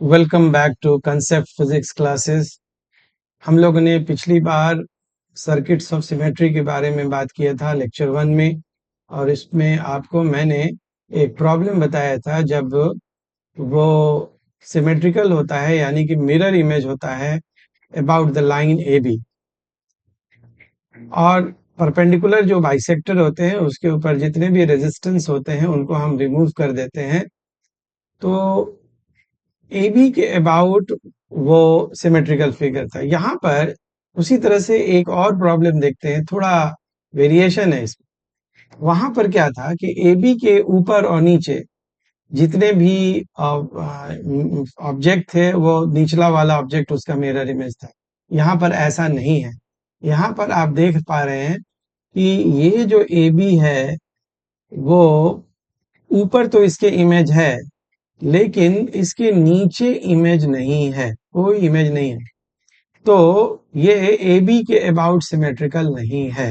Welcome back to concept physics classes. हम लोगों ने पिछली बार सर्किट्स ऑफ सिमेट्री के बारे में बात किया था लेक्चर 1 में, और इसमें आपको मैंने एक प्रॉब्लम बताया था जब वो सिमेट्रिकल होता है, यानी कि मिरर इमेज होता है about the line A B, और परपेंडिकुलर जो बाइसेक्टर होते हैं उसके ऊपर जितने भी रेजिस्टेंस होते हैं उनको हम रिमूव कर देते हैं। तो ए बी के अबाउट वो सिमेट्रिकल फिगर था। यहाँ पर उसी तरह से एक और प्रॉब्लम देखते हैं, थोड़ा वेरिएशन है इसमें। वहां पर क्या था कि ए बी के ऊपर और नीचे जितने भी ऑब्जेक्ट थे वो निचला वाला ऑब्जेक्ट उसका मिरर इमेज था। यहाँ पर ऐसा नहीं है। यहाँ पर आप देख पा रहे हैं कि ये जो ए बी है वो ऊपर तो इसके इमेज है, लेकिन इसके नीचे इमेज नहीं है, कोई इमेज नहीं है। तो ये ए बी के अबाउट सिमेट्रिकल नहीं है।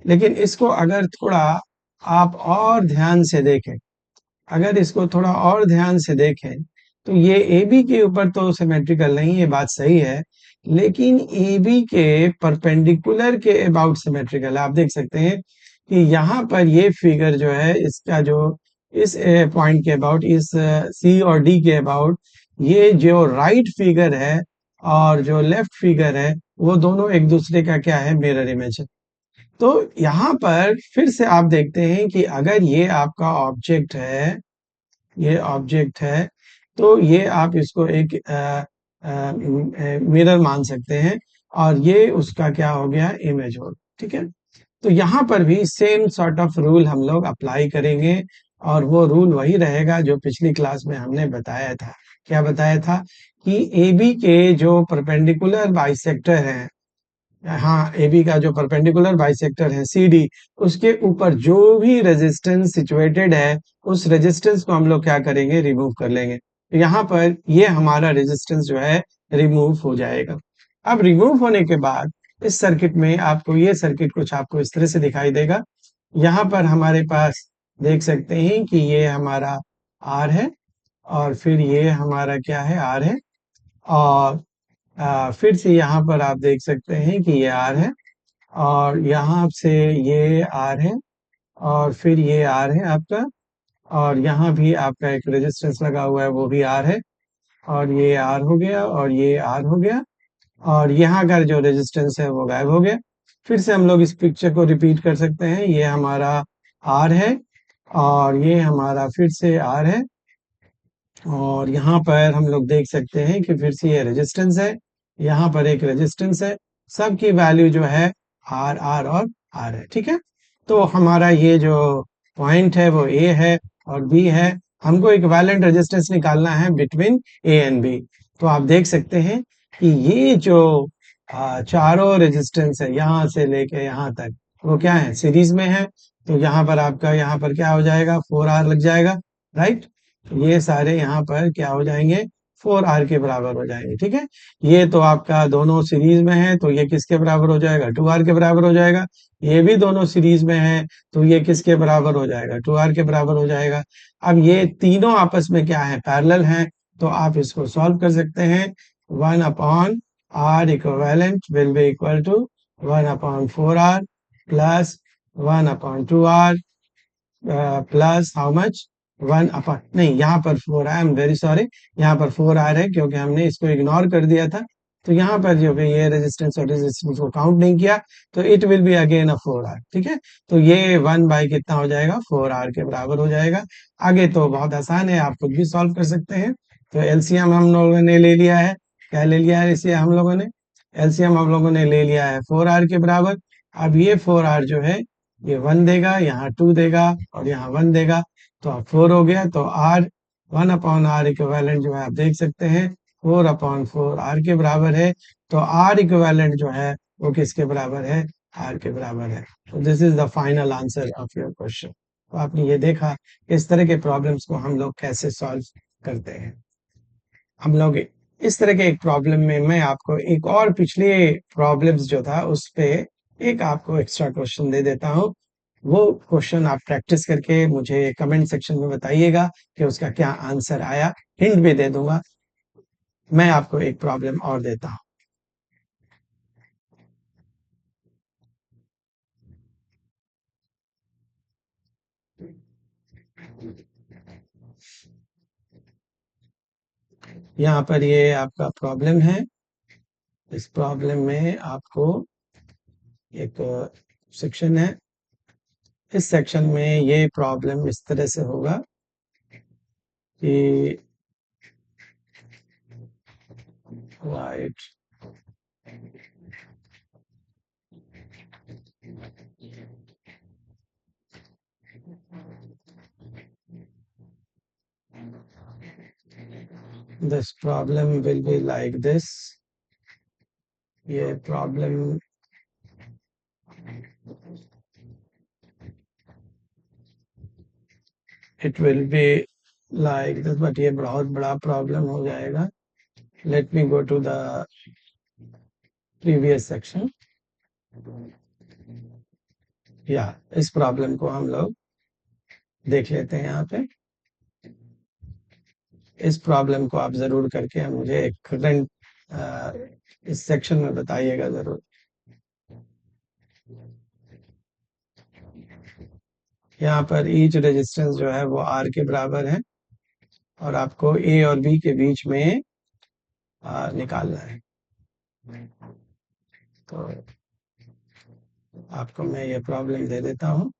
लेकिन इसको अगर थोड़ा आप और ध्यान से देखें, अगर इसको थोड़ा और ध्यान से देखें, तो ये ए बी के ऊपर तो सिमेट्रिकल नहीं है, बात सही है, लेकिन ए बी के परपेंडिकुलर के अबाउट सिमेट्रिकल है। आप देख सकते हैं कि यहाँ पर ये फिगर जो है इसका जो इस पॉइंट के अबाउट, इस सी और डी के अबाउट, ये जो राइट फिगर है और जो लेफ्ट फिगर है वो दोनों एक दूसरे का क्या है, मिरर इमेज है। तो यहाँ पर फिर से आप देखते हैं कि अगर ये आपका ऑब्जेक्ट है, ये ऑब्जेक्ट है, तो ये आप इसको एक मिरर मान सकते हैं, और ये उसका क्या हो गया, इमेज हो, ठीक है। तो यहाँ पर भी सेम सॉर्ट ऑफ रूल हम लोग अप्लाई करेंगे, और वो रूल वही रहेगा जो पिछली क्लास में हमने बताया था। क्या बताया था कि ए बी के जो परपेंडिकुलर बाइसेक्टर हैं, हाँ, ए बी का जो परपेंडिकुलर बाइसेक्टर है सी डी, उसके ऊपर जो भी रेजिस्टेंस सिचुएटेड है उस रेजिस्टेंस को हम लोग क्या करेंगे, रिमूव कर लेंगे। तो यहाँ पर ये हमारा रेजिस्टेंस जो है रिमूव हो जाएगा। अब रिमूव होने के बाद इस सर्किट में आपको ये सर्किट कुछ आपको इस तरह से दिखाई देगा। यहाँ पर हमारे पास देख सकते हैं कि ये हमारा आर है, और फिर ये हमारा क्या है, आर है, और फिर से यहाँ पर आप देख सकते हैं कि ये आर है, और यहाँ से ये आर है, और फिर ये आर है आपका, और यहाँ भी आपका एक रेजिस्टेंस लगा हुआ है वो भी आर है, और ये आर हो गया, और ये आर हो गया, और यहाँ का जो रेजिस्टेंस है वो गायब हो गया। फिर से हम लोग इस पिक्चर को रिपीट कर सकते हैं। ये हमारा आर है, और ये हमारा फिर से आर है, और यहाँ पर हम लोग देख सकते हैं कि फिर से ये रेजिस्टेंस है, यहाँ पर एक रेजिस्टेंस है, सबकी वैल्यू जो है आर आर और आर है, ठीक है। तो हमारा ये जो पॉइंट है वो ए है और बी है। हमको इक्विवेलेंट रेजिस्टेंस निकालना है बिटवीन ए एंड बी। तो आप देख सकते हैं कि ये जो चारों रेजिस्टेंस है यहाँ से लेके यहाँ तक, वो क्या है, सीरीज में है। तो यहाँ पर आपका, यहाँ पर क्या हो जाएगा, 4R लग जाएगा, राइट। ये सारे यहाँ पर क्या हो जाएंगे, 4R के बराबर हो जाएंगे, ठीक है। ये तो आपका दोनों सीरीज में है, तो ये किसके बराबर हो जाएगा, 2R के बराबर हो जाएगा। ये भी दोनों सीरीज में है, तो ये किसके बराबर हो जाएगा, 2R के बराबर हो जाएगा। अब ये तीनों आपस में क्या है, पैरेलल हैं, तो आप इसको सॉल्व कर सकते हैं। 1 upon R equivalent will be equal to 1 upon 4R plus 1 upon 2R plus how much, 1 upon, नहीं, यहाँ पर 4, आई एम वेरी सॉरी, यहाँ पर 4R है क्योंकि हमने इसको इग्नोर कर दिया था। तो यहाँ पर जो है ये रेजिस्टेंस और रेजिस्टेंस को काउंट नहीं किया, तो it will be again a 4R, ठीक है। तो ये 1 बाई कितना हो जाएगा, 4R के बराबर हो जाएगा। आगे तो बहुत आसान है, आप खुद भी सॉल्व कर सकते हैं। तो एलसीएम हम लोगों ने ले लिया है, क्या ले लिया है इसे हम लोगों ने, एलसीएम हम लोगों ने ले लिया है 4R के बराबर। अब ये 4R जो है ये 1 देगा, यहाँ 2 देगा, और यहाँ 1 देगा, तो अब 4 हो गया। तो R 1 अपॉन R इक्विवेलेंट जो है आप देख सकते हैं 4 अपॉन 4 R के बराबर है। तो R इक्विवेलेंट जो है वो किसके बराबर है, R के बराबर है। तो this is the final answer of your question. तो आपने ये देखा इस तरह के प्रॉब्लम्स को हम लोग कैसे सॉल्व करते हैं। हम लोग इस तरह के एक प्रॉब्लम में मैं आपको एक और पिछले प्रॉब्लम्स जो था उस पे एक आपको एक्स्ट्रा क्वेश्चन दे देता हूँ। वो क्वेश्चन आप प्रैक्टिस करके मुझे कमेंट सेक्शन में बताइएगा कि उसका क्या आंसर आया, हिंट भी दे दूंगा। मैं आपको एक प्रॉब्लम और देता हूं। यहाँ पर ये आपका प्रॉब्लम है। इस प्रॉब्लम में आपको एक सेक्शन है। इस सेक्शन में ये प्रॉब्लम इस तरह से होगा कि right this problem will be like this. ये problem it will be like this, but ये बहुत बड़ा प्रॉब्लम हो जाएगा। Let me go to the previous section. या इस प्रॉब्लम को हम लोग देख लेते हैं। यहाँ पे इस प्रॉब्लम को आप जरूर करके मुझे एक करंट इस सेक्शन में बताइएगा जरूर। यहाँ पर ईच रेजिस्टेंस जो है वो R के बराबर है और आपको A और B के बीच में निकालना है। तो आपको मैं ये प्रॉब्लम दे देता हूँ,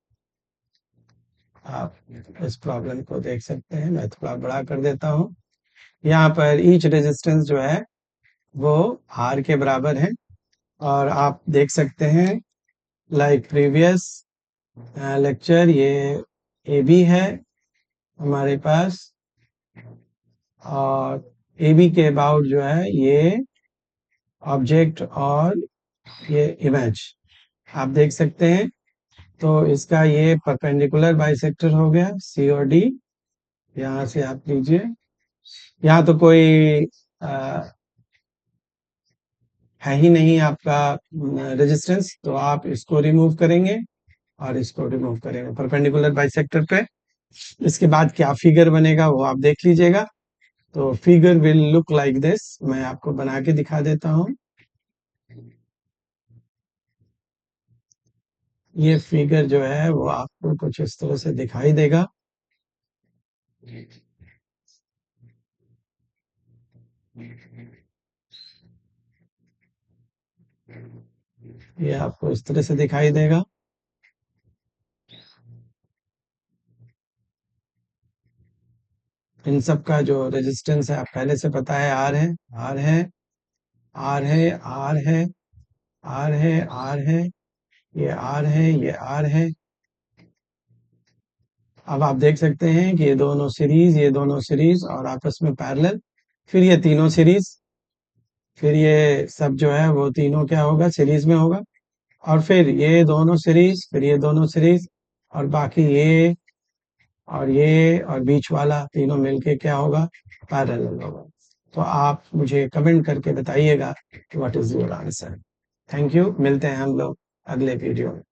आप इस प्रॉब्लम को देख सकते हैं। मैं थोड़ा बड़ा कर देता हूँ। यहाँ पर ईच रेजिस्टेंस जो है वो R के बराबर है और आप देख सकते हैं लाइक प्रीवियस लेक्चर ये AB है हमारे पास और AB के अबाउट जो है ये ऑब्जेक्ट और ये इमेज आप देख सकते हैं। तो इसका ये परपेंडिकुलर बाइसेक्टर हो गया C और D। यहाँ से आप लीजिए, यहाँ तो कोई है ही नहीं आपका रेजिस्टेंस, तो आप इसको रिमूव करेंगे और इसको रिमूव करेंगे परपेंडिकुलर बाइसेक्टर पे। इसके बाद क्या फिगर बनेगा वो आप देख लीजिएगा। तो figure will look like this. मैं आपको बना के दिखा देता हूँ। ये फिगर जो है वो आपको कुछ इस तरह से दिखाई देगा। ये आपको इस तरह से दिखाई देगा। इन सब का जो रेजिस्टेंस है आप पहले से पता है R है, R है, R है, R है, R है, R है, ये R है, ये R है। अब आप देख सकते हैं कि ये दोनों सीरीज और आपस में पैरेलल, फिर ये तीनों सीरीज, फिर ये सब जो है वो तीनों क्या होगा सीरीज में होगा और फिर ये दोनों सीरीज, फिर ये दोनों सीरीज और बाकी ये और बीच वाला तीनों मिलके क्या होगा पैरेलल होगा। तो आप मुझे कमेंट करके बताइएगा what is your answer. Thank you. मिलते हैं हम लोग अगले वीडियो में।